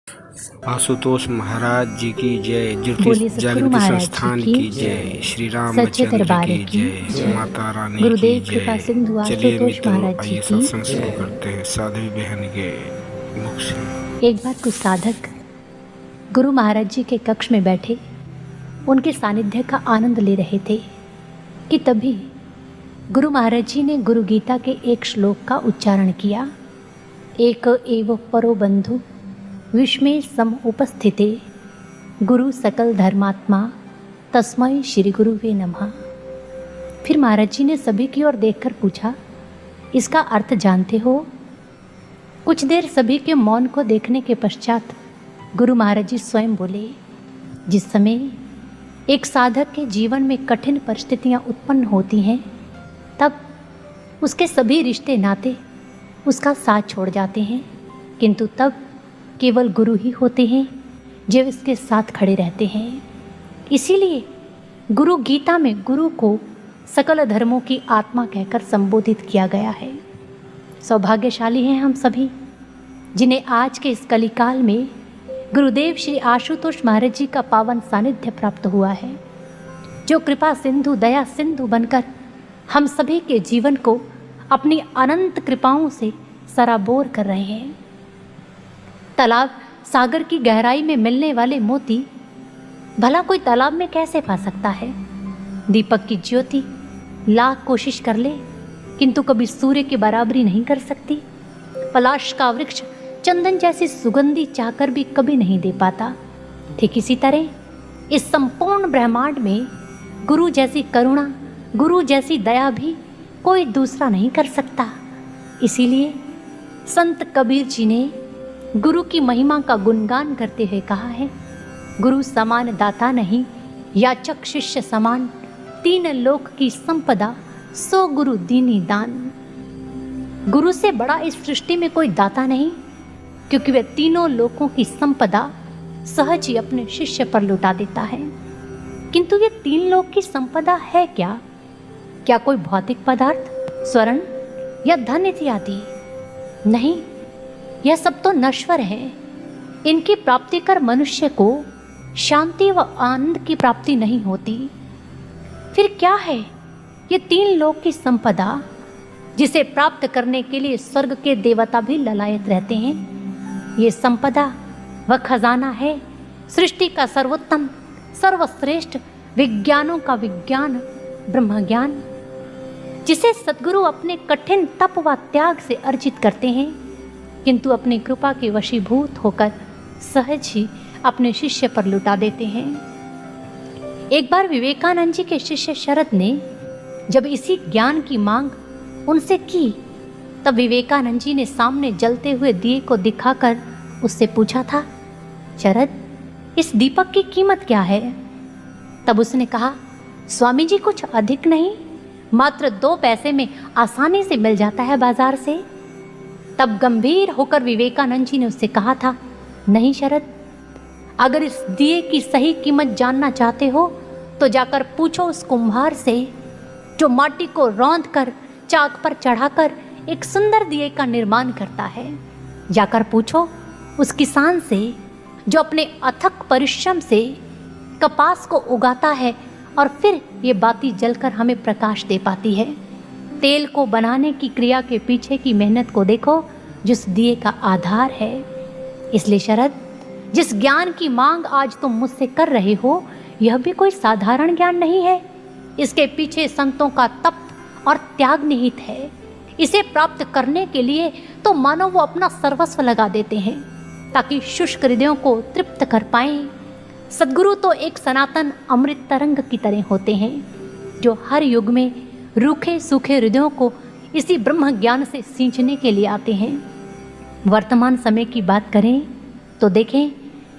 आशुतोष महाराज जी की जय, बोले सतगुरु जागृति महाराज संस्थान जी की जय, श्री सच्चे रामचंद्र दरबार की की जय, माता रानी की गुरुदेव कृपा जय। सिंधु चलिए आशुतोष मित्रों, महाराज जी आइए की सत्संग शुरू करते हैं साध्वी बहन के मुख से। एक बार कुछ साधक गुरु महाराज जी के कक्ष में बैठे उनके सानिध्य का आनंद ले रहे थे कि तभी गुरु महाराज जी ने गुरु गीता के एक श्लोक का उच्चारण किया। एक एव परो बंधु विस्मय सम उपस्थिते गुरु सकल धर्मात्मा तस्मै श्री गुरुवे नमः। फिर महाराज जी ने सभी की ओर देखकर पूछा, इसका अर्थ जानते हो? कुछ देर सभी के मौन को देखने के पश्चात गुरु महाराज जी स्वयं बोले, जिस समय एक साधक के जीवन में कठिन परिस्थितियां उत्पन्न होती हैं तब उसके सभी रिश्ते नाते उसका साथ छोड़ जाते हैं, किंतु तब केवल गुरु ही होते हैं जो इसके साथ खड़े रहते हैं। इसीलिए गुरु गीता में गुरु को सकल धर्मों की आत्मा कहकर संबोधित किया गया है। सौभाग्यशाली हैं हम सभी जिन्हें आज के इस कलिकाल में गुरुदेव श्री आशुतोष महाराज जी का पावन सानिध्य प्राप्त हुआ है, जो कृपा सिंधु दया सिंधु बनकर हम सभी के जीवन को अपनी अनंत कृपाओं से सराबोर कर रहे हैं। तालाब सागर की गहराई में मिलने वाले मोती भला कोई तालाब में कैसे पा सकता है? दीपक की ज्योति लाख कोशिश कर ले किंतु कभी सूर्य की बराबरी नहीं कर सकती। पलाश का वृक्ष चंदन जैसी सुगंधी चाहकर भी कभी नहीं दे पाता। ठीक इसी तरह इस संपूर्ण ब्रह्मांड में गुरु जैसी करुणा, गुरु जैसी दया भी कोई दूसरा नहीं कर सकता। इसीलिए संत कबीर जी ने गुरु की महिमा का गुणगान करते हुए कहा है, गुरु समान दाता नहीं, याचक शिष्य समान, तीन लोक की संपदा सो गुरु दीनी दान। गुरु से बड़ा इस सृष्टि में कोई दाता नहीं, क्योंकि वह तीनों लोकों की संपदा सहज ही अपने शिष्य पर लुटा देता है। किंतु ये तीन लोक की संपदा है क्या? क्या कोई भौतिक पदार्थ, स्वर्ण या धन इत्यादि? नहीं, यह सब तो नश्वर है। इनकी प्राप्ति कर मनुष्य को शांति व आनंद की प्राप्ति नहीं होती। फिर क्या है ये तीन लोक की संपदा जिसे प्राप्त करने के लिए स्वर्ग के देवता भी ललायत रहते हैं? ये संपदा वह खजाना है सृष्टि का सर्वोत्तम सर्वश्रेष्ठ विज्ञानों का विज्ञान ब्रह्म ज्ञान, जिसे सद्गुरु अपने कठिन तप व त्याग से अर्जित करते हैं, किंतु अपनी कृपा के वशीभूत होकर सहज ही अपने शिष्य पर लुटा देते हैं। एक बार विवेकानंद जी के शिष्य शरद ने जब इसी ज्ञान की मांग उनसे की, तब विवेकानंद जी ने सामने जलते हुए दिए को दिखाकर उससे पूछा था, शरद, इस दीपक की कीमत क्या है? तब उसने कहा, स्वामी जी कुछ अधिक नहीं, मात्र 2 पैसे में आसानी से मिल जाता है बाजार से। तब गंभीर होकर विवेकानंद जी ने उससे कहा था, नहीं शरद, अगर इस दिए की सही कीमत जानना चाहते हो तो जाकर पूछो उस कुम्हार से जो माटी को रौंद कर चाक पर चढ़ाकर एक सुंदर दिए का निर्माण करता है। जाकर पूछो उस किसान से जो अपने अथक परिश्रम से कपास को उगाता है और फिर ये बाती जलकर हमें प्रकाश दे पाती है। तेल को बनाने की क्रिया के पीछे की मेहनत को देखो, जिस दिए का आधार है। इसलिए शरद, जिस ज्ञान की मांग आज तुम मुझसे कर रहे हो, यह भी कोई साधारण ज्ञान नहीं है। इसके पीछे संतों का तप और त्याग निहित है। इसे प्राप्त करने के लिए तो मानो वो अपना सर्वस्व लगा देते हैं ताकि शुष्क हृदयों को तृप्त कर पाएं। सद्गुरु तो एक सनातन अमृत तरंग की तरह होते हैं जो हर युग में रूखे सूखे हृदयों को इसी ब्रह्म ज्ञान से सींचने के लिए आते हैं। वर्तमान समय की बात करें तो देखें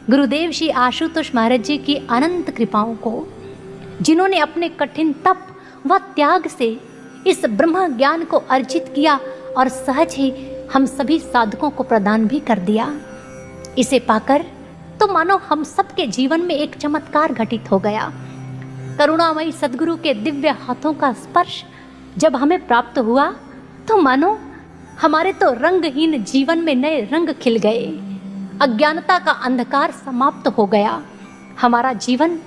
गुरुदेव श्री आशुतोष महाराज जी की अनंत कृपाओं को, जिन्होंने अपने कठिन तप व त्याग से इस ब्रह्म ज्ञान को अर्जित किया और सहज ही हम सभी साधकों को प्रदान भी कर दिया। इसे पाकर तो मानो हम सबके जीवन में एक चमत्कार घटित हो गया। करुणामयी सद्गुरु के दिव्य हाथों का स्पर्श जब हमें प्राप्त हुआ तो मानो हमारे तो रंगहीन जीवन में नए रंग खिल गए। अज्ञानता का अंधकार समाप्त हो गया। हमारा जीवन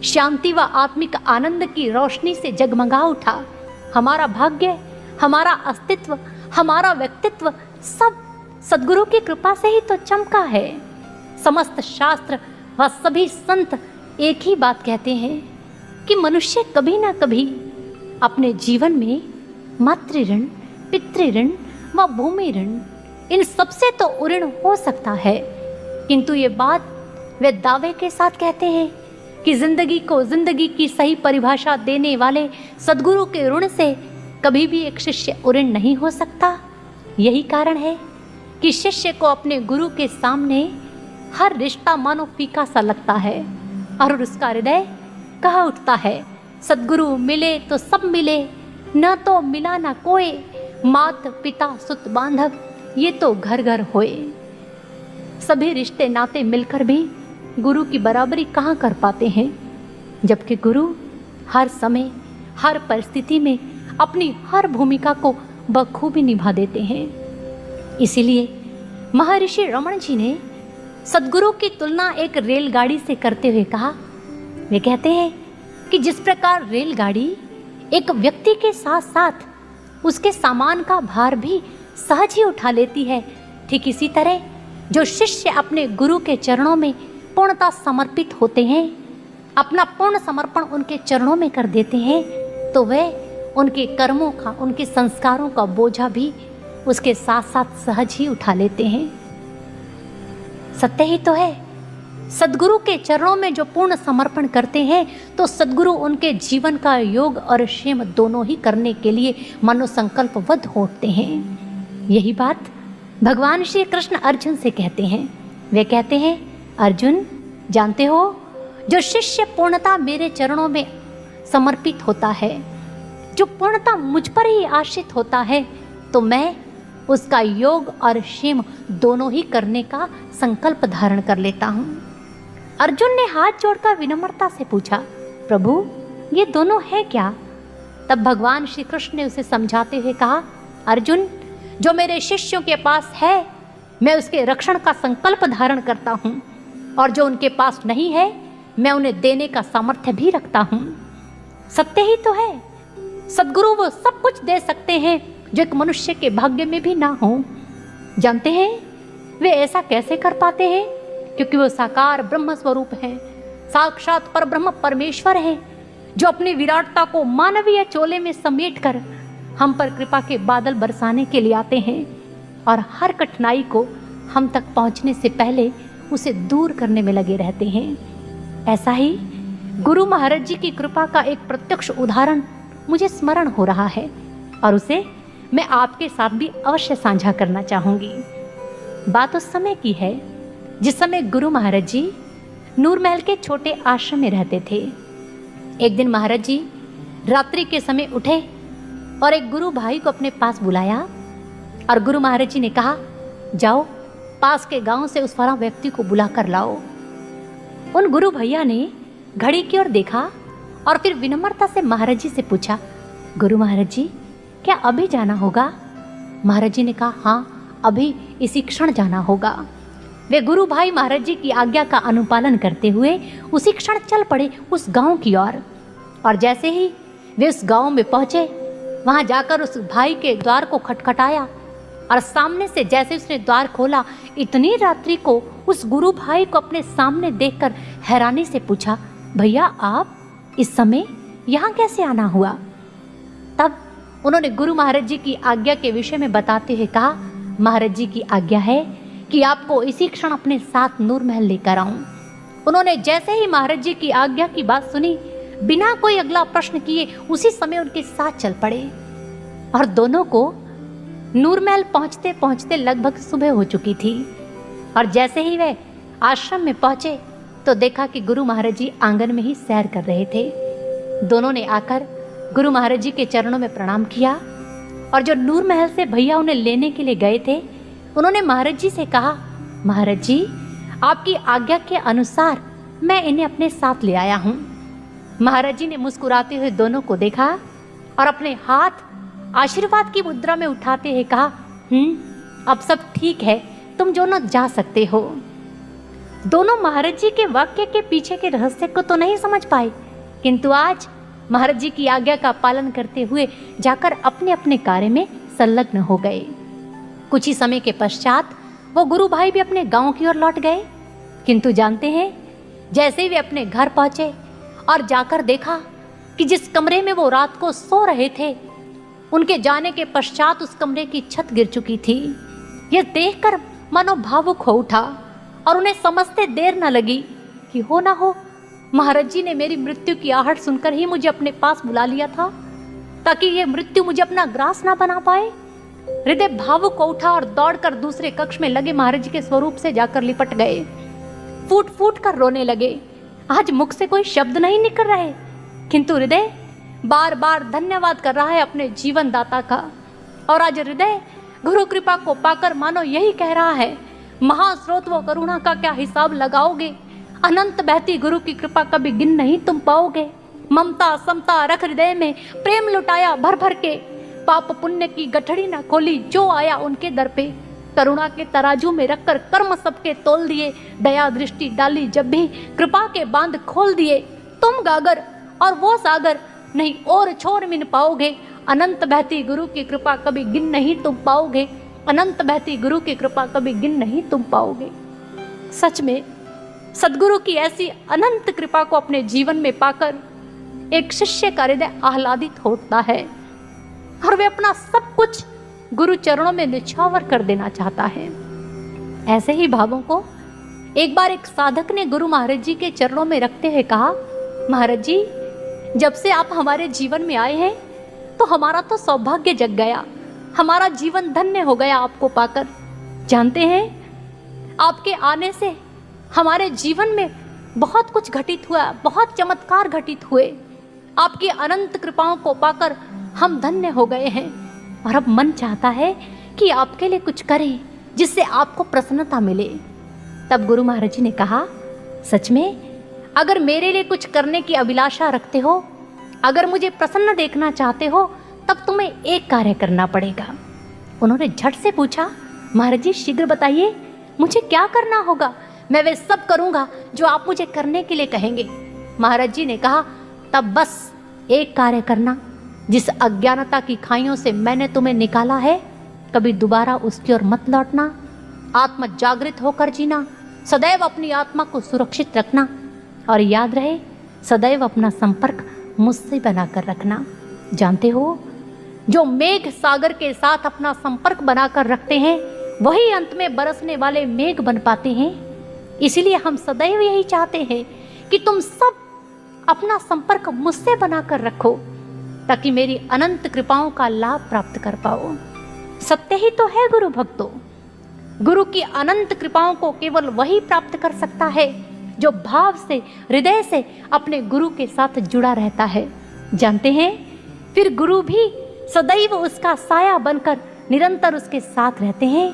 शांति व आत्मिक आनंद की रोशनी से जगमगा उठा। हमारा भाग्य, हमारा अस्तित्व, हमारा व्यक्तित्व सब सद्गुरु की कृपा से ही तो चमका है। समस्त शास्त्र व सभी संत एक ही बात कहते हैं कि मनुष्य कभी ना कभी अपने जीवन में मातृ ऋण, पितृ ऋण व भूमि ऋण इन सबसे तो उऋण हो सकता है, किंतु ये बात वे दावे के साथ कहते हैं कि जिंदगी को जिंदगी की सही परिभाषा देने वाले सद्गुरु के ऋण से कभी भी एक शिष्य उऋण नहीं हो सकता। यही कारण है कि शिष्य को अपने गुरु के सामने हर रिश्ता मानो फीका सा लगता है और उसका हृदय कह उठता है, सद्गुरु मिले तो सब मिले, न तो मिला न कोई, मात पिता सुत बांधव ये तो घर घर होए। सभी रिश्ते नाते मिलकर भी गुरु की बराबरी कहाँ कर पाते हैं, जबकि गुरु हर समय हर परिस्थिति में अपनी हर भूमिका को बखूबी निभा देते हैं। इसीलिए महर्षि रमण जी ने सद्गुरु की तुलना एक रेलगाड़ी से करते हुए कहा, वे कहते हैं कि जिस प्रकार रेलगाड़ी एक व्यक्ति के साथ साथ उसके सामान का भार भी सहज ही उठा लेती है, ठीक इसी तरह जो शिष्य अपने गुरु के चरणों में पूर्णतः समर्पित होते हैं, अपना पूर्ण समर्पण उनके चरणों में कर देते हैं, तो वे उनके कर्मों का, उनके संस्कारों का बोझा भी उसके साथ साथ सहज ही उठा लेते हैं। सत्य ही तो है, सद्गुरु के चरणों में जो पूर्ण समर्पण करते हैं तो सद्गुरु उनके जीवन का योग और क्षेम दोनों ही करने के लिए मनोसंकल्पबद्ध होते हैं। यही बात भगवान श्री कृष्ण अर्जुन से कहते हैं। वे कहते हैं, अर्जुन जानते हो, जो शिष्य पूर्णतः मेरे चरणों में समर्पित होता है, जो पूर्णतः मुझ पर ही आश्रित होता है, तो मैं उसका योग और क्षेम दोनों ही करने का संकल्प धारण कर लेता हूँ। अर्जुन ने हाथ जोड़कर विनम्रता से पूछा, प्रभु ये दोनों है क्या? तब भगवान श्री कृष्ण ने उसे समझाते हुए कहा, अर्जुन जो मेरे शिष्यों के पास है मैं उसके रक्षण का संकल्प धारण करता हूँ, और जो उनके पास नहीं है मैं उन्हें देने का सामर्थ्य भी रखता हूँ। सत्य ही तो है, सद्गुरु वो सब कुछ दे सकते हैं जो एक मनुष्य के भाग्य में भी ना हो। जानते हैं वे ऐसा कैसे कर पाते हैं? क्योंकि वो साकार ब्रह्म स्वरूप हैं, साक्षात पर ब्रह्म परमेश्वर हैं, जो अपनी विराटता को मानवीय चोले में समेटकर हम पर कृपा के बादल बरसाने के लिए आते हैं और हर कठिनाई को हम तक पहुंचने से पहले उसे दूर करने में लगे रहते हैं। ऐसा ही गुरु महाराज जी की कृपा का एक प्रत्यक्ष उदाहरण मुझे स्मरण हो रहा है और उसे मैं आपके साथ भी अवश्य साझा करना चाहूँगी। बात उस समय की है जिस समय गुरु महाराज जी नूरमहल के छोटे आश्रम में रहते थे। एक दिन महाराज जी रात्रि के समय उठे और एक गुरु भाई को अपने पास बुलाया और गुरु महाराज जी ने कहा, जाओ पास के गांव से उस फलां व्यक्ति को बुला कर लाओ। उन गुरु भैया ने घड़ी की ओर देखा और फिर विनम्रता से महाराज जी से पूछा, गुरु महाराज जी क्या अभी जाना होगा? महाराज जी ने कहा, हाँ अभी इसी क्षण जाना होगा। वे गुरु भाई महाराज जी की आज्ञा का अनुपालन करते हुए उसी क्षण चल पड़े उस गांव की ओर। और जैसे ही वे उस गांव में पहुंचे, वहां जाकर उस भाई के द्वार को खटखटाया और सामने से जैसे उसने द्वार खोला, इतनी रात्रि को उस गुरु भाई को अपने सामने देखकर हैरानी से पूछा, भैया आप इस समय यहाँ कैसे आना हुआ? तब उन्होंने गुरु महाराज जी की आज्ञा के विषय में बताते हुए कहा, महाराज जी की आज्ञा है कि आपको इसी क्षण अपने साथ नूरमहल लेकर आऊं। उन्होंने जैसे ही महाराज जी की आज्ञा की बात सुनी, बिना कोई अगला प्रश्न किए उसी समय उनके साथ चल पड़े और दोनों को नूरमहल पहुंचते पहुंचते लगभग सुबह हो चुकी थी। और जैसे ही वे आश्रम में पहुंचे तो देखा कि गुरु महाराज जी आंगन में ही सैर कर रहे थे। दोनों ने आकर गुरु महाराज जी के चरणों में प्रणाम किया और जो नूरमहल से भैया उन्हें लेने के लिए गए थे, उन्होंने महाराज जी से कहा, महाराज जी आपकी आज्ञा के अनुसार मैं इन्हें अपने साथ ले आया हूँ। महाराज जी ने मुस्कुराते हुए दोनों को देखा और अपने हाथ आशीर्वाद की मुद्रा में उठाते हुए कहा, अब सब ठीक है, तुम दोनों जा सकते हो। दोनों महाराज जी के वाक्य के पीछे के रहस्य को तो नहीं समझ पाए, किंतु आज महाराज जी की आज्ञा का पालन करते हुए जाकर अपने अपने कार्य में संलग्न हो गए। कुछ ही समय के पश्चात वो गुरु भाई भी अपने गांव की ओर लौट गए। किंतु जानते हैं, जैसे ही वे अपने घर पहुंचे और जाकर देखा कि जिस कमरे में वो रात को सो रहे थे, उनके जाने के पश्चात उस कमरे की छत गिर चुकी थी। यह देखकर मानो भावुक हो उठा और उन्हें समझते देर न लगी कि हो ना हो महाराज जी ने मेरी मृत्यु की आहट सुनकर ही मुझे अपने पास बुला लिया था, ताकि यह मृत्यु मुझे अपना ग्रास ना बना पाए। हृदय भावुक हो उठा और दौड़कर दूसरे कक्ष में लगे महाराज जी के स्वरूप से जाकर लिपट गए। फूट फूट कर रोने लगे। आज मुख से कोई शब्द नहीं निकल रहे, किंतु हृदय बार बार धन्यवाद कर रहा है अपने जीवन दाता का। और आज हृदय गुरु कृपा को पाकर मानो यही कह रहा है, महास्रोत व करुणा का क्या हिसाब लगाओगे? अनंत बहती गुरु की कृपा कभी गिन नहीं तुम पाओगे। ममता समता रख हृदय में, प्रेम लुटाया भर भर के, पाप पुण्य की गठड़ी न खोली जो आया उनके दर पे। करुणा के तराजू में रखकर कर्म सबके तोल दिए, दया दृष्टि डाली जब भी कृपा के बांध खोल दिए। तुम गागर और वो सागर नहीं और छोर मिन पाओगे। अनंत बहती गुरु की कृपा कभी गिन नहीं तुम पाओगे। अनंत बहती गुरु की कृपा कभी गिन नहीं तुम पाओगे। सच में सदगुरु की ऐसी अनंत कृपा को अपने जीवन में पाकर एक शिष्य का हृदय आह्लादित होता है और वे अपना सब कुछ गुरु चरणों में निछावर कर देना चाहता है। ऐसे ही भावों को एक बार एक साधक ने गुरु महाराज जी के चरणों में रखते हुए कहा, महाराज जी, जब से आप हमारे जीवन में आए हैं तो हमारा तो सौभाग्य जग गया, हमारा जीवन धन्य हो गया आपको पाकर। जानते हैं, आपके आने से हमारे जीवन में बहुत कुछ घटित हुआ, बहुत चमत्कार घटित हुए। आपकी अनंत कृपाओं को पाकर हम धन्य हो गए हैं और अब मन चाहता है कि आपके लिए कुछ करें जिससे आपको प्रसन्नता मिले। तब गुरु महाराज जी ने कहा, सच में अगर मेरे लिए कुछ करने की अभिलाषा रखते हो, अगर मुझे प्रसन्न देखना चाहते हो, तब तुम्हें एक कार्य करना पड़ेगा। उन्होंने झट से पूछा, महाराज जी शीघ्र बताइए, मुझे क्या करना होगा? मैं वे सब करूंगा जो आप मुझे करने के लिए कहेंगे। महाराज जी ने कहा, तब बस एक कार्य करना, जिस अज्ञानता की खाइयों से मैंने तुम्हें निकाला है, कभी दोबारा उसकी ओर मत लौटना। आत्म जागृत होकर जीना, सदैव अपनी आत्मा को सुरक्षित रखना और याद रहे, सदैव अपना संपर्क मुझसे बनाकर रखना। जानते हो, जो मेघ सागर के साथ अपना संपर्क बनाकर रखते हैं, वही अंत में बरसने वाले मेघ बन पाते हैं। इसीलिए हम सदैव यही चाहते हैं कि तुम सब अपना संपर्क मुझसे बनाकर रखो, ताकि मेरी अनंत कृपाओं का लाभ प्राप्त कर पाओ। सत्य ही तो है गुरु भक्तों, गुरु की अनंत कृपाओं को केवल वही प्राप्त कर सकता है जो भाव से, हृदय से अपने गुरु के साथ जुड़ा रहता है। जानते हैं, फिर गुरु भी सदैव उसका साया बनकर निरंतर उसके साथ रहते हैं।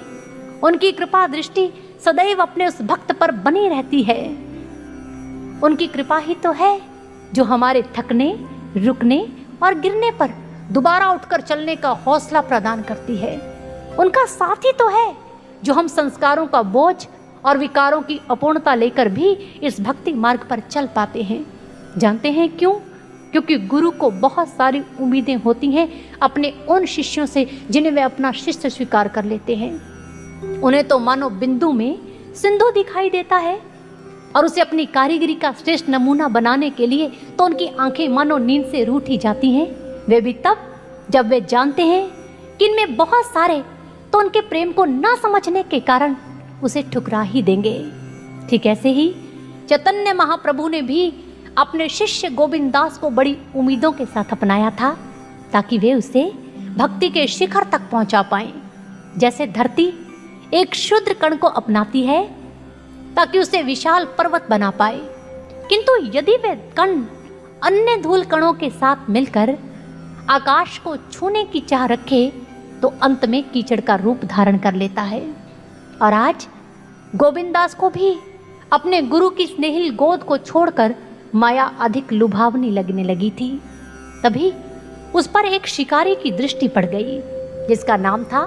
उनकी कृपा दृष्टि सदैव अपने उस भक्त पर बनी रहती है। उनकी कृपा ही तो है जो हमारे थकने, रुकने और गिरने पर दोबारा उठकर चलने का हौसला प्रदान करती है। उनका साथ ही तो है जो हम संस्कारों का बोझ और विकारों की अपूर्णता लेकर भी इस भक्ति मार्ग पर चल पाते हैं। जानते हैं क्यों? क्योंकि गुरु को बहुत सारी उम्मीदें होती हैं अपने उन शिष्यों से जिन्हें वे अपना शिष्य स्वीकार कर लेते हैं। उन्हें तो मानो बिंदु में सिंधु दिखाई देता है और उसे अपनी कारीगरी का श्रेष्ठ नमूना बनाने के लिए तो उनकी आंखें मानो नींद से रूठी जाती हैं। वे भी तब जब वे जानते हैं कि इनमें बहुत सारे तो उनके प्रेम को न समझने के कारण उसे ठुकरा ही देंगे। ठीक ऐसे ही चैतन्य महाप्रभु ने भी अपने शिष्य गोविंद दास को बड़ी उम्मीदों के साथ अपनाया था, ताकि वे उसे भक्ति के शिखर तक पहुंचा पाएं। जैसे धरती एक क्षुद्र कण को अपनाती है ताकि उसे विशाल पर्वत बना पाए, किंतु यदि वे कण अन्य धूल कणों के साथ मिलकर आकाश को छूने की चाह रखे तो अंत में कीचड़ का रूप धारण कर लेता है। और आज गोविंद दास को भी अपने गुरु की स्नेहिल गोद को छोड़कर माया अधिक लुभावनी लगने लगी थी। तभी उस पर एक शिकारी की दृष्टि पड़ गई, जिसका नाम था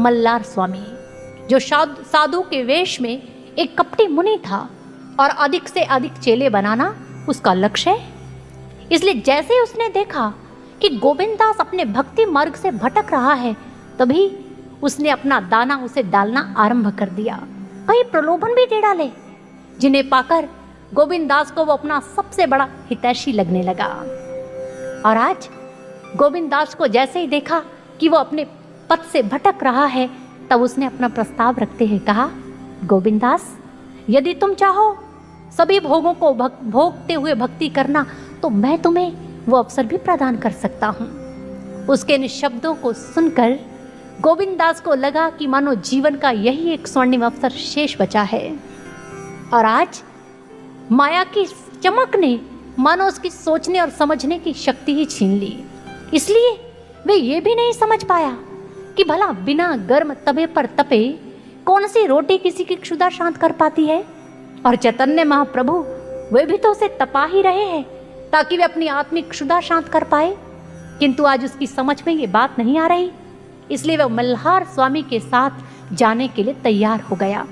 मल्लार स्वामी। जो साधु के वेश में एक कपटी मुनि था और अधिक से अधिक चेले बनाना उसका लक्ष्य है। इसलिए जैसे उसने देखा कि गोविंद दास अपने भक्ति मार्ग से भटक रहा है, तभी उसने अपना दाना उसे डालना आरंभ कर दिया। कई प्रलोभन भी दे डाले, जिन्हें पाकर गोविंद दास को वो अपना सबसे बड़ा हितैषी लगने लगा। और आज गोविंद दास को जैसे ही देखा कि वो अपने पथ से भटक रहा है, तब उसने अपना प्रस्ताव रखते हुए कहा, गोविंद दास, यदि तुम चाहो सभी भोगों को भोगते हुए भक्ति करना, तो मैं तुम्हें वो अवसर भी प्रदान कर सकता हूँ। उसके इन शब्दों को सुनकर गोविंद दास को लगा कि मानो जीवन का यही एक स्वर्णिम अवसर शेष बचा है। और आज माया की चमक ने मानो उसकी सोचने और समझने की शक्ति ही छीन ली। इसलिए वे ये भी नहीं समझ पाया कि भला बिना गर्म तवे पर तपे कौन सी रोटी किसी की क्षुधा शांत कर पाती है। और चैतन्य महाप्रभु वे भी तो उसे तपा ही रहे हैं ताकि वे अपनी आत्मिक क्षुधा शांत कर पाए, किंतु आज उसकी समझ में ये बात नहीं आ रही। इसलिए वह मल्हार स्वामी के साथ जाने के लिए तैयार हो गया।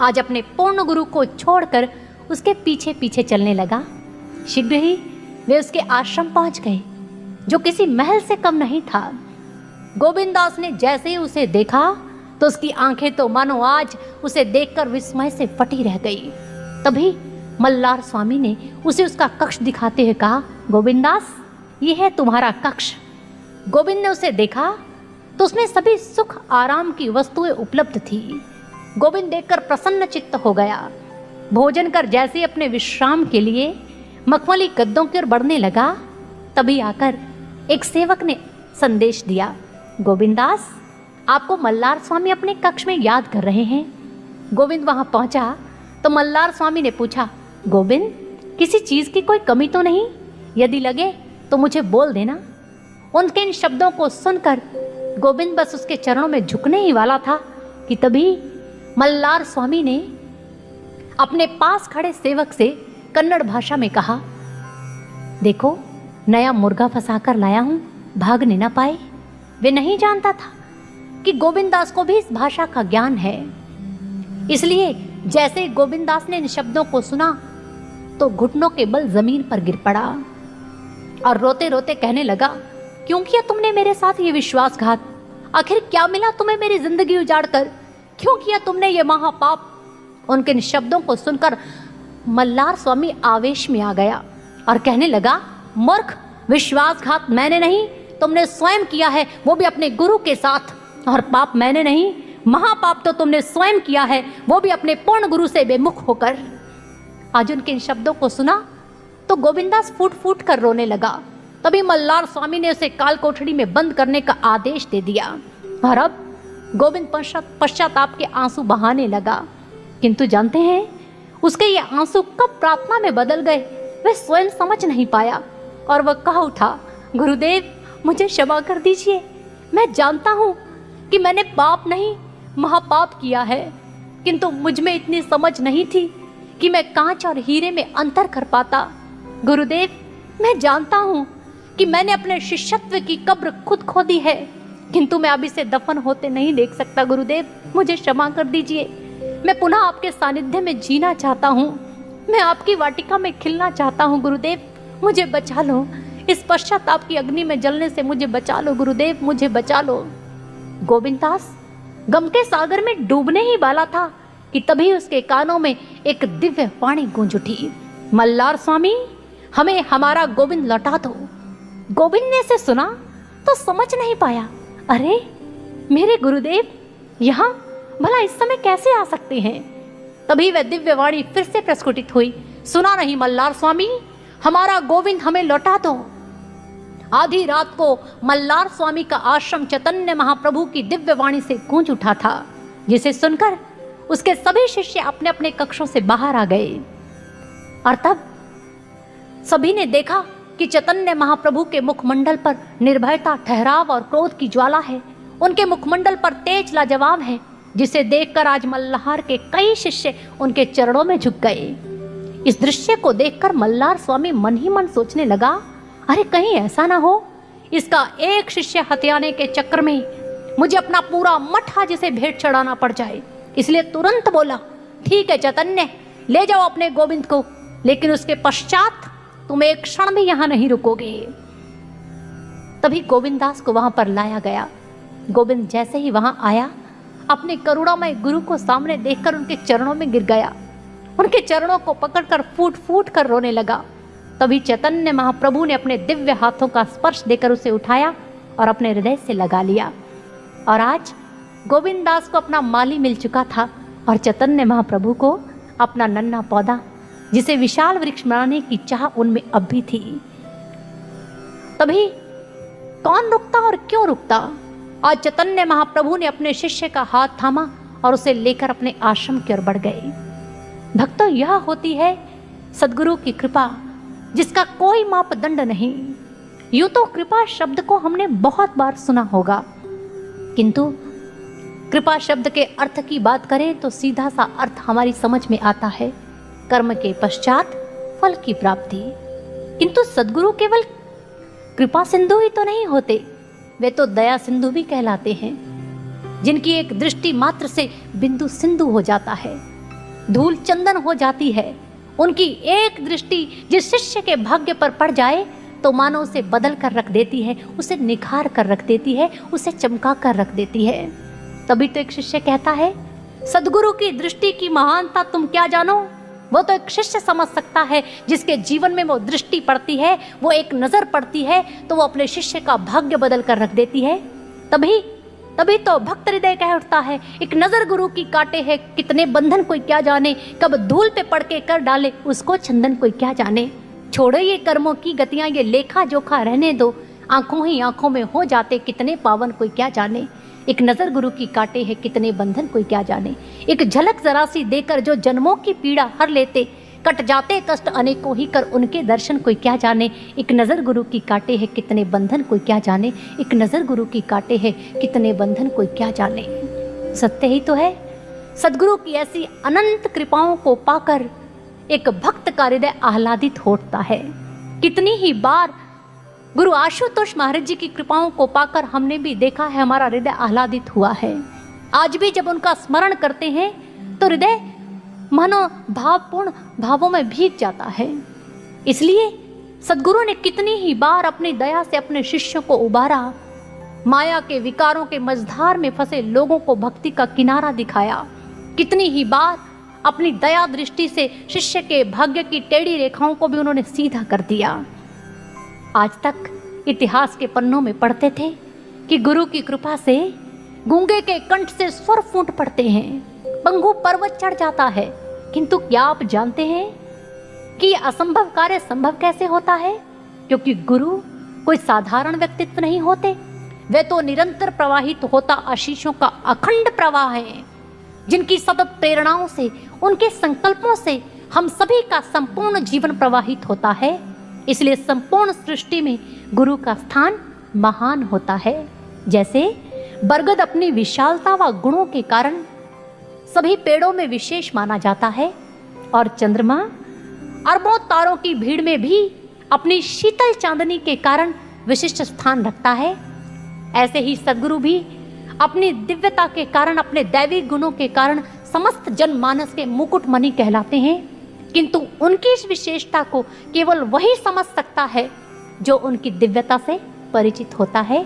आज अपने पूर्ण गुरु को छोड़कर उसके पीछे पीछे चलने लगा। शीघ्र ही वे उसके आश्रम पहुंच गए, जो किसी महल से कम नहीं था। गोविंद दास ने जैसे ही उसे देखा तो उसकी आंखें तो मानो आज उसे देखकर विस्मय से फटी रह गई। तभी मल्हार स्वामी ने उसे उसका कक्ष दिखाते हुए कहा, गोविंद दास, ये है तुम्हारा कक्ष। गोविंद ने उसे देखा तो उसमें सभी सुख आराम की वस्तुएं उपलब्ध थी। गोविंद देखकर प्रसन्न चित्त हो गया। भोजन कर जैसे ही अपने विश्राम के लिए मखमली गद्दों की ओर बढ़ने लगा, तभी आकर एक सेवक ने संदेश दिया, गोविंद दास, आपको मल्हार स्वामी अपने कक्ष में याद कर रहे हैं। गोविंद वहां पहुंचा तो मल्हार स्वामी ने पूछा, गोविंद, किसी चीज की कोई कमी तो नहीं? यदि लगे तो मुझे बोल देना। उनके इन शब्दों को सुनकर गोविंद बस उसके चरणों में झुकने ही वाला था कि तभी मल्हार स्वामी ने अपने पास खड़े सेवक से कन्नड़ भाषा में कहा, देखो, नया मुर्गा फंसाकर लाया हूं, भागने ना पाए। वे नहीं जानता था कि गोविंद दास को भी इस भाषा का ज्ञान है। इसलिए जैसे गोविंद दास ने इन शब्दों को सुना तो घुटनों के बल जमीन पर गिर पड़ा और रोते रोते कहने लगा, क्यों किया तुमने मेरे साथ ये विश्वासघात? आखिर क्या मिला तुम्हें मेरी जिंदगी उजाड़कर? क्यों किया तुमने ये महापाप? उनके इन शब्दों को सुनकर मल्हार स्वामी आवेश में आ गया और कहने लगा, मूर्ख, विश्वासघात मैंने नहीं, तुमने स्वयं किया है, वो भी अपने गुरु के साथ। और पाप मैंने नहीं, महापाप तो तुमने स्वयं किया है, वो भी अपने पूर्ण गुरु से बेमुख होकर। आज उनके इन शब्दों को सुना तो गोविंदास फूट फूट कर रोने लगा। तभी मल्हार स्वामी ने उसे काल कोठड़ी में बंद करने का आदेश दे दिया और अब गोविंद पश्चाताप के आंसू बहाने लगा। किंतु जानते हैं उसके ये आंसू कब प्रार्थना में बदल गए, वह स्वयं समझ नहीं पाया और वह कह उठा, गुरुदेव, मुझे क्षमा कर दीजिए। मैं जानता हूँ कि मैंने पाप नहीं महापाप किया है, किंतु मुझ में इतनी समझ नहीं थी कि मैं कांच और हीरे में अंतर कर पाता। गुरुदेव, मैं जानता हूँ कि मैंने अपने शिष्यत्व की कब्र खुद खोदी है, किंतु मैं अब इसे दफन होते नहीं देख सकता। गुरुदेव, मुझे क्षमा कर दीजिए। मैं पुनः आपके सानिध्य में जीना चाहता हूँ, मैं आपकी वाटिका में खिलना चाहता हूँ। गुरुदेव, मुझे बचा लो, इस पश्चाताप की अग्नि में जलने से मुझे बचा लो। गुरुदेव, मुझे बचा लो। गोविंद दास गम के सागर में डूबने ही वाला था कि तभी उसके कानों में एक दिव्य वाणी गूंज उठी, मल्हार स्वामी, हमें हमारा गोविंद लौटा दो। गोविंद ने इसे सुना तो समझ नहीं पाया, अरे मेरे गुरुदेव यहाँ भला इस समय कैसे आ सकते हैं? तभी वह दिव्य वाणी फिर से प्रस्फुटित हुई, सुना नहीं मल्हार स्वामी, हमारा गोविंद हमें लौटा दो। आधी रात को मल्हार स्वामी का आश्रम चैतन्य महाप्रभु की दिव्य वाणी से गूंज उठा था, जिसे सुनकर उसके सभी शिष्य अपने अपने कक्षों से बाहर आ गए। और तब सभी ने देखा कि चैतन्य महाप्रभु के मुखमंडल पर निर्भयता, ठहराव और क्रोध की ज्वाला है। उनके मुखमंडल पर तेज लाजवाब है, जिसे देखकर आज मल्हार के कई शिष्य उनके चरणों में झुक गए। इस दृश्य को देखकर मल्हार स्वामी मन ही मन सोचने लगा, अरे कहीं ऐसा ना हो इसका एक शिष्य हथियाने के चक्कर में मुझे अपना पूरा मठ आज इसे भेंट चढ़ाना पड़ जाए। इसलिए तुरंत बोला, ठीक है चैतन्य, ले जाओ अपने गोविंद को, लेकिन उसके पश्चात तुम एक क्षण भी यहां नहीं रुकोगे। तभी गोविंदास को वहां पर लाया गया। गोविंद जैसे ही वहां आया, अपने करुणामय गुरु को सामने देखकर उनके चरणों में गिर गया, उनके चरणों को पकड़कर फूट फूट कर रोने लगा। तभी चैतन्य महाप्रभु ने अपने दिव्य हाथों का स्पर्श देकर उसे उठाया और अपने हृदय से लगा लिया। और आज गोविंदास को अपना माली मिल चुका था और चैतन्य महाप्रभु को अपना नन्हा पौधा, जिसे विशाल वृक्ष बनाने की चाह उनमें अब भी थी। तभी कौन रुकता और क्यों रुकता? आज चैतन्य महाप्रभु ने अपने शिष्य का हाथ थामा और उसे लेकर अपने आश्रम की ओर बढ़ गए। भक्तों, यह होती है सद्गुरु की कृपा, जिसका कोई मापदंड नहीं। यूं तो कृपा शब्द को हमने बहुत बार सुना होगा, किंतु कृपा शब्द के अर्थ की बात करें तो सीधा सा अर्थ हमारी समझ में आता है, कर्म के पश्चात फल की प्राप्ति। किंतु सद्गुरु केवल कृपा सिंधु ही तो नहीं होते, वे तो दया सिंधु भी कहलाते हैं, जिनकी एक दृष्टि मात्र से बिंदु सिंधु हो जाता है, धूल चंदन हो जाती है। उनकी एक दृष्टि जिस शिष्य के भाग्य पर पड़ जाए तो मानो उसे बदल कर रख देती है, उसे निखार कर रख देती है, उसे चमका कर रख देती है। तभी तो एक शिष्य कहता है, सद्गुरु की दृष्टि की महानता तुम क्या जानो। वो तो एक शिष्य समझ सकता है, जिसके जीवन में वो दृष्टि पड़ती है, वो एक नजर पड़ती है तो वो अपने शिष्य का भाग्य बदल कर रख देती है। तभी तो भक्त हृदय कह उठता है, एक नजर गुरु की काटे है, कितने बंधन कोई क्या जाने, कब धूल पे पड़ के कर डाले उसको चंदन कोई क्या जाने। छोड़ो ये कर्मों की गतियां, ये लेखा जोखा रहने दो, आंखों ही आंखों में हो जाते कितने पावन कोई क्या जाने। एक नजर गुरु की काटे है, कितने बंधन कोई क्या जाने। एक झलक जरा सी देकर जो जन्मों की पीड़ा हर लेते, कट जाते कष्ट अनेकों ही कर उनके दर्शन कोई क्या जाने। एक नजर गुरु की काटे है, कितने बंधन कोई क्या जाने। एक नजर गुरु की काटे है, कितने बंधन कोई क्या जाने। सत्य ही तो है, सद्गुरु की ऐसी अनंत कृपाओं को पाकर एक भक्त का हृदय आह्लादित होता है। कितनी ही बार गुरु आशुतोष महाराज जी की कृपाओं को पाकर हमने भी देखा है, हमारा हृदय आह्लादित हुआ है। आज भी जब उनका स्मरण करते हैं तो हृदय मानो भावपूर्ण भावों में भीग जाता है। इसलिए सद्गुरु ने कितनी ही बार अपनी दया से अपने शिष्यों को उबारा, माया के विकारों के मझधार में फंसे लोगों को भक्ति का किनारा दिखाया। कितनी ही बार अपनी दया दृष्टि से शिष्य के भाग्य की टेढ़ी रेखाओं को भी उन्होंने सीधा कर दिया। आज तक इतिहास के पन्नों में पढ़ते थे कि गुरु की कृपा से गूंगे के कंठ से स्वर फूट पड़ते हैं, पंगु पर्वत चढ़ जाता है। किंतु क्या आप जानते हैं कि यह असंभव कार्य संभव कैसे होता है? क्योंकि गुरु कोई साधारण व्यक्तित्व नहीं होते, वे तो निरंतर प्रवाहित होता आशीषों का अखंड प्रवाह है, जिनकी सतत प्रेरणाओं से, उनके संकल्पों से हम सभी का संपूर्ण जीवन प्रवाहित होता है। इसलिए संपूर्ण सृष्टि में गुरु का स्थान महान होता है। जैसे बरगद अपनी विशालता व गुणों के कारण सभी पेड़ों में विशेष माना जाता है, और चंद्रमा अरबों तारों की भीड़ में भी अपनी शीतल चांदनी के कारण विशिष्ट स्थान रखता है। ऐसे ही सद्गुरु भी अपनी दिव्यता के कारण, अपने दैवी गुणों के कारण समस्त जनमानस के मुकुटमणि कहलाते हैं। किंतु उनकी इस विशेषता को केवल वही समझ सकता है जो उनकी दिव्यता से परिचित होता है।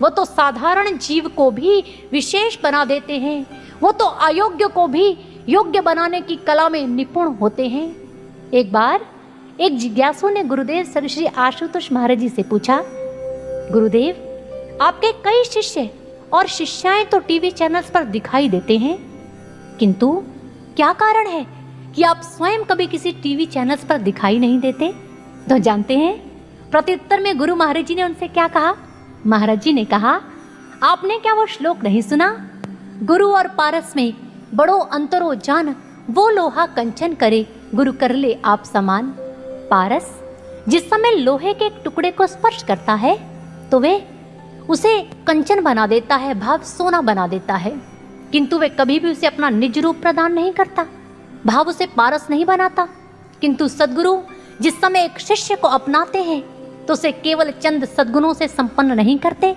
वो तो साधारण जीव को भी विशेष बना देते हैं, वो तो अयोग्य को भी योग्य बनाने की कला में निपुण होते हैं। एक बार एक जिज्ञासु ने गुरुदेव श्री आशुतोष महाराज जी से पूछा, गुरुदेव, आपके कई शिष्य और शिष्याएं तो टीवी चैनल्स पर दिखाई देते हैं, किंतु क्या कारण है कि आप स्वयं कभी किसी टीवी चैनल्स पर दिखाई नहीं देते? तो जानते हैं प्रत्युत्तर में गुरु महाराज जी ने उनसे क्या कहा? महाराज जी ने कहा, आपने क्या वो श्लोक नहीं सुना? गुरु और पारस में बड़ो अंतरो जान, वो लोहा कंचन करे, गुरु कर ले आप समान। पारस जिस समय लोहे के एक टुकड़े को स्पर्श करता है तो वे उसे कंचन बना देता है, भाव सोना बना देता है, किंतु वे कभी भी उसे अपना निज रूप प्रदान नहीं करता, भाव उसे पारस नहीं बनाता। किंतु सद्गुरु जिस समय एक शिष्य को अपनाते हैं तो उसे केवल चंद सद्गुणों से संपन्न नहीं करते,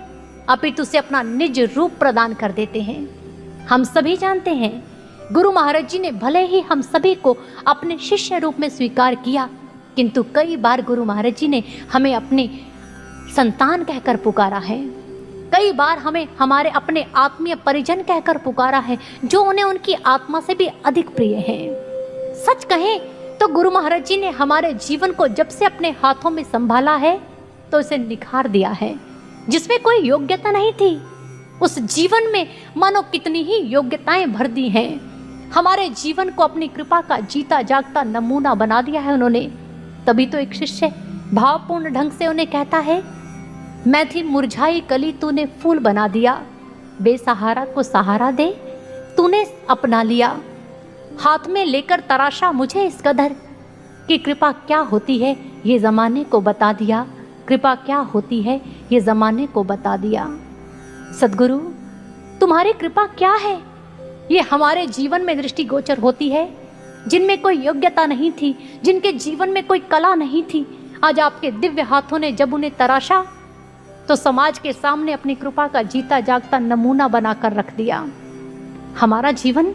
अपितु उसे अपना निज रूप प्रदान कर देते हैं। हम सभी जानते हैं गुरु महाराज जी ने भले ही हम सभी को अपने शिष्य रूप में स्वीकार किया, किंतु कई बार गुरु महाराज जी ने हमें अपने संतान कहकर पुकारा है। कई बार हमें हमारे अपने आत्मीय परिजन कहकर पुकारा है, जो उन्हें उनकी आत्मा से भी अधिक प्रिय है। सच कहें तो गुरु महाराज जी ने हमारे जीवन को जब से अपने हाथों में संभाला है तो इसे निखार दिया है। जिसमें कोई योग्यता नहीं थी, उस जीवन में मानो कितनी ही योग्यताएं भर दी हैं। हमारे जीवन को अपनी कृपा का जीता जागता नमूना बना दिया है उन्होंने। तभी तो एक शिष्य भावपूर्ण ढंग से उन्हें कहता है, मैं थी मुरझाई कली तूने फूल बना दिया, बेसहारा को सहारा दे तूने अपना लिया। हाथ में लेकर तराशा मुझे इस कदर कि कृपा क्या होती है ये ज़माने को बता दिया, कृपा क्या होती है ये ज़माने को बता दिया। सद्गुरु तुम्हारी कृपा क्या है ये हमारे जीवन में दृष्टिगोचर होती है। जिनमें कोई योग्यता नहीं थी, जिनके जीवन में कोई कला नहीं थी, आज आपके दिव्य हाथों ने जब उन्हें तराशा तो समाज के सामने अपनी कृपा का जीता जागता नमूना बनाकर रख दिया। हमारा जीवन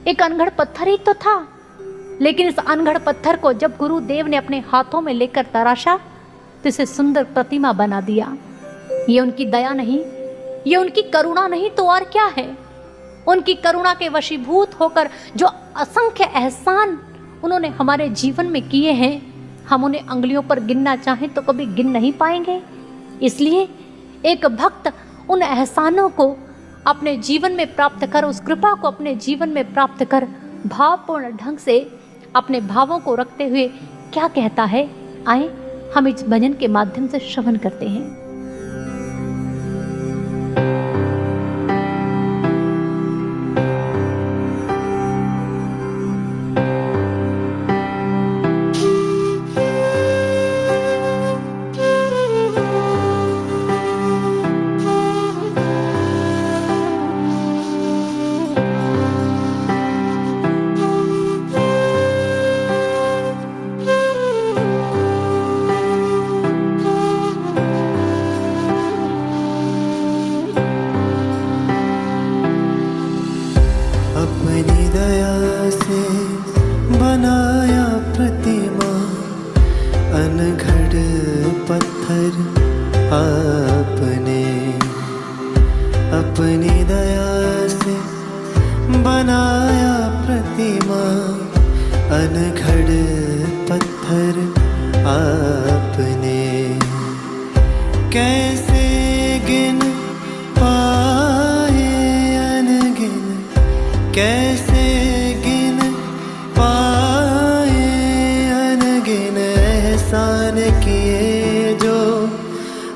एक अनगढ़ पत्थर ही तो था, लेकिन इस अनगढ़ पत्थर को जब गुरुदेव ने अपने हाथों में लेकर तराशा तो इसे सुंदर प्रतिमा बना दिया। ये उनकी दया नहीं, ये उनकी करुणा नहीं तो और क्या है। उनकी करुणा के वशीभूत होकर जो असंख्य एहसान उन्होंने हमारे जीवन में किए हैं, हम उन्हें अंगुलियों पर गिनना चाहें तो कभी गिन नहीं पाएंगे। इसलिए एक भक्त उन एहसानों को अपने जीवन में प्राप्त कर, उस कृपा को अपने जीवन में प्राप्त कर भावपूर्ण ढंग से अपने भावों को रखते हुए क्या कहता है, आए हम इस भजन के माध्यम से श्रवण करते हैं। अपनी दया से बनाया प्रतिमा, अनघड़ पत्थर आपने। कैसे गिन पाए अनगिन, कैसे गिन पाए अनगिन एहसान किए जो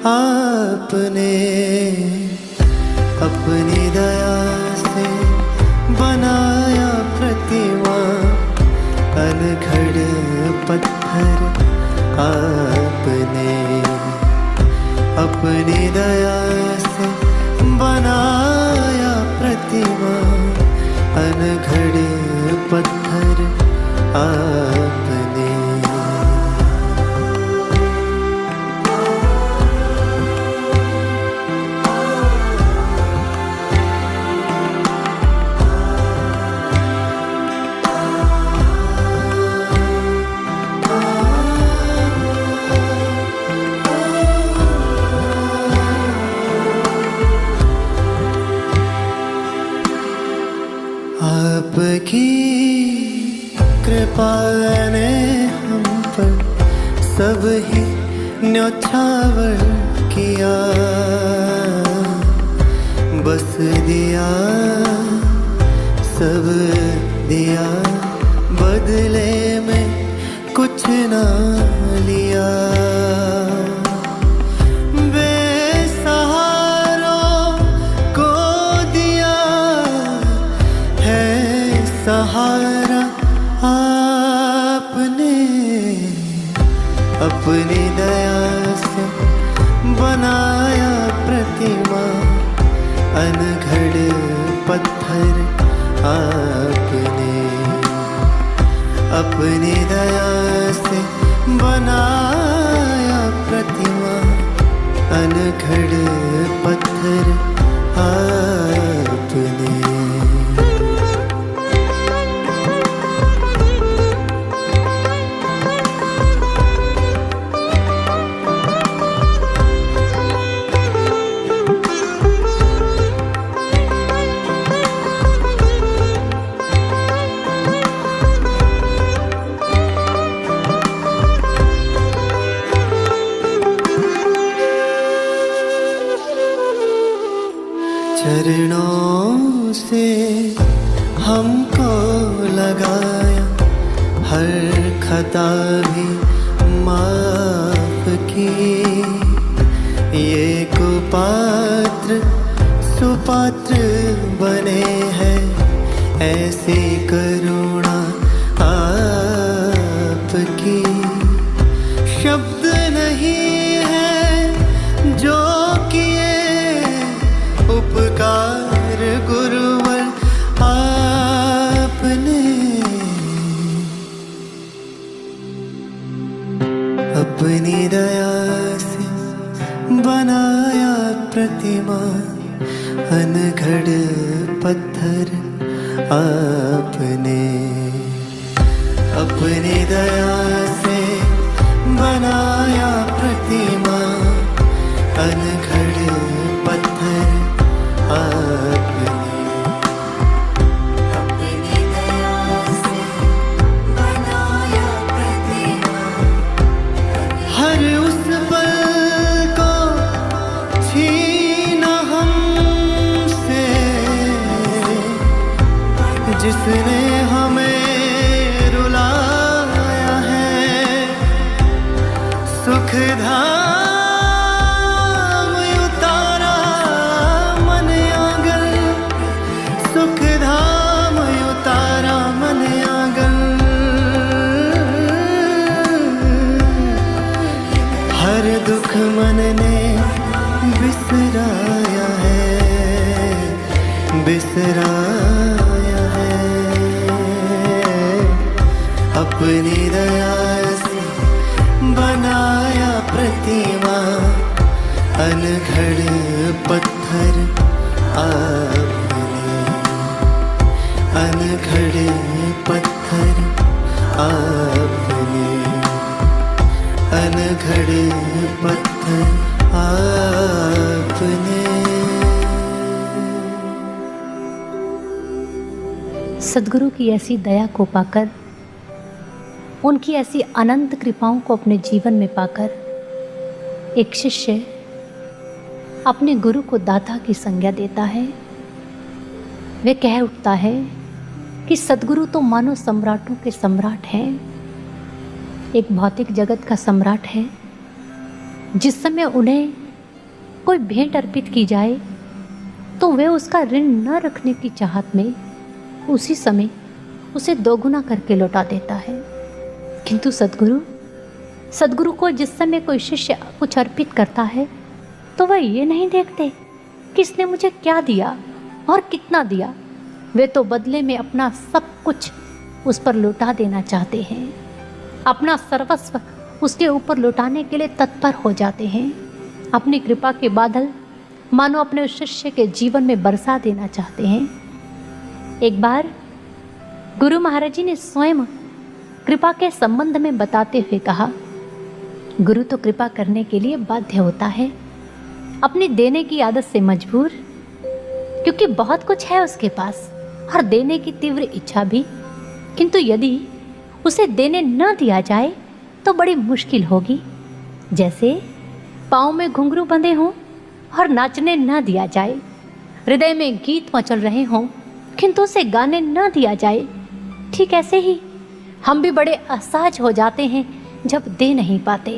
आपने। अपनी दया से बनाया प्रतिमा, अनघड़ पत्थर आपने। अपनी दया से बनाया प्रतिमा, अनघड़ पत्थर आपने। आपकी कृपा ने हम पर सब ही न्योछावर किया, बस दिया सब दिया, बदले में कुछ ना लिया। सहारा आपने। अपनी दया से बनाया प्रतिमा, अनघड़ पत्थर आपने। अपनी दया से बनाया प्रतिमा, अनघड़ पत्थर आपने। चरणों से हमको लगाया, हर खता भी माफ की। ये कुपात्र सुपात्र बने हैं, ऐसी करुणा आपकी। शब्द नहीं है जो किए उपकार गुरुवर आपने। अपनी दया से बनाया प्रतिमा, अनघड़ पत्थर आपने। अपनी दया से बनाया प्रतिमा, अनघड़ पत्थर आपने। अपनी दया से बनाया प्रतिमा, हर उस पल को छीना हमसे, जिसने हमें रुलाया है। सुख धाम उतारा मन आंगन, सुख धाम उतारा मन आंगन। हर दुख मन ने बिसराया है, बिसराया है। अपनी दया से बनाया प्रतिमा, अनघड़ पत्थर आपने। अनघड़ पत्थर आपने। अनघड़ पत्थर आपने। सद्गुरु की ऐसी दया को पाकर, उनकी ऐसी अनंत कृपाओं को अपने जीवन में पाकर, एक शिष्य अपने गुरु को दाता की संज्ञा देता है। वे कह उठता है कि सद्गुरु तो मानो सम्राटों के सम्राट हैं, एक भौतिक जगत का सम्राट है। जिस समय उन्हें कोई भेंट अर्पित की जाए तो वे उसका ऋण न रखने की चाहत में उसी समय उसे दोगुना करके लौटा देता है। किंतु सद्गुरु को जिस समय कोई शिष्य कुछ अर्पित करता है तो वह ये नहीं देखते किसने मुझे क्या दिया और कितना दिया। वे तो बदले में अपना सब कुछ उस पर लौटा देना चाहते हैं, अपना सर्वस्व उसके ऊपर लौटाने के लिए तत्पर हो जाते हैं। अपनी कृपा के बादल मानो अपने उस शिष्य के जीवन में बरसा देना चाहते हैं। एक बार गुरु महाराज जी ने स्वयं कृपा के संबंध में बताते हुए कहा, गुरु तो कृपा करने के लिए बाध्य होता है, अपनी देने की आदत से मजबूर, क्योंकि बहुत कुछ है उसके पास और देने की तीव्र इच्छा भी। किंतु यदि उसे देने न दिया जाए तो बड़ी मुश्किल होगी। जैसे पाँव में घुंघरू बंधे हों और नाचने न दिया जाए, हृदय में गीत मचल रहे हों किंतु उसे गाने न दिया जाए, ठीक ऐसे ही हम भी बड़े असहज हो जाते हैं जब दे नहीं पाते।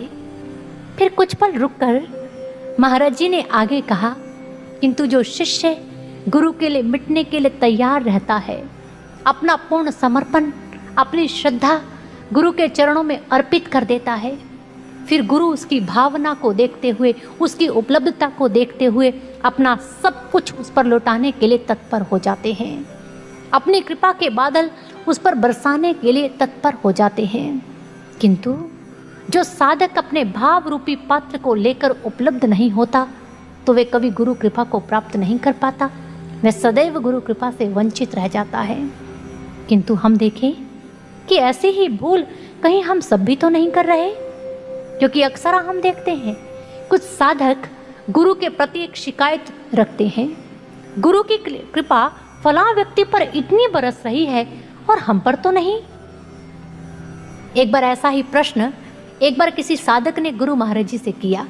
फिर कुछ पल रुककर महाराज जी ने आगे कहा, किंतु जो शिष्य गुरु के लिए मिटने के लिए तैयार रहता है, अपना पूर्ण समर्पण, अपनी श्रद्धा गुरु के चरणों में अर्पित कर देता है, फिर गुरु उसकी भावना को देखते हुए, उसकी उपलब्धता को देखते हुए अपना सब कुछ उस पर लौटाने के लिए तत्पर हो जाते हैं, अपनी कृपा के बादल उस पर बरसाने के लिए तत्पर हो जाते हैं। किंतु जो साधक अपने भाव रूपी पात्र को लेकर उपलब्ध नहीं होता तो वे कभी गुरु कृपा को प्राप्त नहीं कर पाता, वह सदैव गुरु कृपा से वंचित रह जाता है। किंतु हम देखें कि ऐसी ही भूल कहीं हम सब भी तो नहीं कर रहे, क्योंकि अक्सर हम देखते हैं कुछ साधक गुरु के प्रति एक शिकायत रखते हैं, गुरु की कृपा फलां व्यक्ति पर इतनी बरस रही है और हम पर तो नहीं। एक बार ऐसा ही प्रश्न एक बार किसी साधक ने गुरु महाराज जी से किया।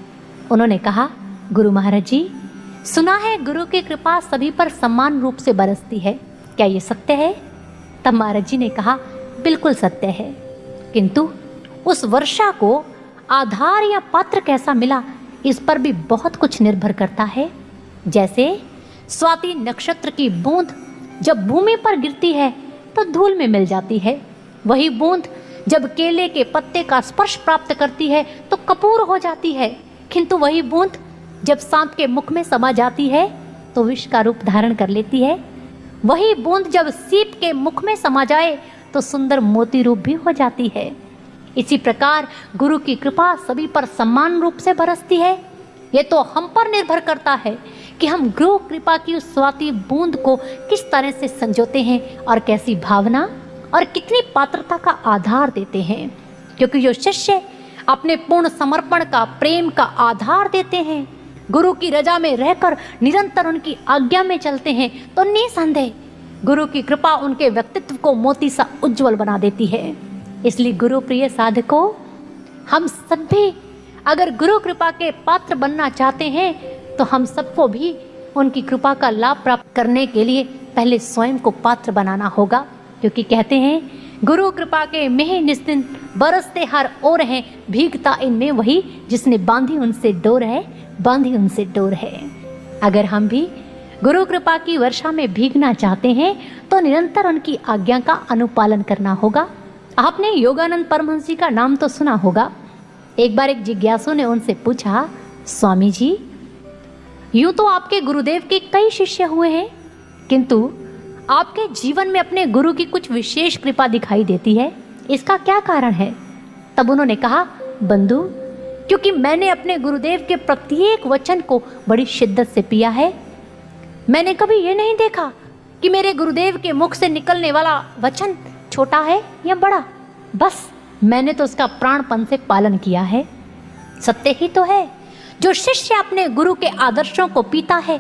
उन्होंने कहा, गुरु महाराज जी, सुना है गुरु की कृपा सभी पर समान रूप से बरसती है, क्या ये सत्य है? तब महाराज जी ने कहा, बिल्कुल सत्य है, किंतु उस वर्षा को आधार या पात्र कैसा मिला इस पर भी बहुत कुछ निर्भर करता है। जैसे स्वाति नक्षत्र की बूंद जब भूमि पर गिरती है तो धूल में मिल जाती है, वही बूंद जब केले के पत्ते का स्पर्श प्राप्त करती है तो कपूर हो जाती है, किंतु वही बूंद जब सांप के मुख में समा जाती है तो विष का रूप धारण कर लेती है। वही बूंद जब सीप के मुख में समा जाए तो सुंदर मोती रूप भी हो जाती है। इसी प्रकार गुरु की कृपा सभी पर समान रूप से बरसती है। ये तो हम पर निर्भर करता है कि हम गुरु कृपा की उस स्वाति बूंद को किस तरह से संजोते हैं और कैसी भावना और कितनी पात्रता का आधार देते हैं। क्योंकि जो शिष्य अपने पूर्ण समर्पण का, प्रेम का आधार देते हैं, गुरु की रजा में रहकर निरंतर उनकी आज्ञा में चलते हैं, तो निसंदेह गुरु की कृपा उनके व्यक्तित्व को मोती सा उज्जवल बना देती है। इसलिए गुरु प्रिय साधकों, हम सब भी अगर गुरु कृपा के पात्र बनना चाहते हैं तो हम सबको भी उनकी कृपा का लाभ प्राप्त करने के लिए पहले स्वयं को पात्र बनाना होगा। क्योंकि कहते हैं, गुरु कृपा के मेह निस्दिन बरसते हर ओर है, भीगता इनमें वही जिसने बांधी उनसे डोर है, बांधी उनसे डोर है। अगर हम भी गुरु कृपा की वर्षा में भीगना चाहते हैं तो निरंतर उनकी आज्ञा का अनुपालन करना होगा। आपने योगानंद परमहंस जी का नाम तो सुना होगा। एक बार एक जिज्ञासु ने उनसे पूछा, स्वामी जी, यूं तो आपके गुरुदेव के कई शिष्य हुए हैं, किंतु आपके जीवन में अपने गुरु की कुछ विशेष कृपा दिखाई देती है, इसका क्या कारण है? तब उन्होंने कहा, बंधु, क्योंकि मैंने अपने गुरुदेव के प्रत्येक वचन को बड़ी शिद्दत से पिया है। मैंने कभी ये नहीं देखा कि मेरे गुरुदेव के मुख से निकलने वाला वचन छोटा है या बड़ा, बस मैंने तो उसका प्राणपन से पालन किया है। सत्य ही तो है, जो शिष्य अपने गुरु के आदर्शों को पीता है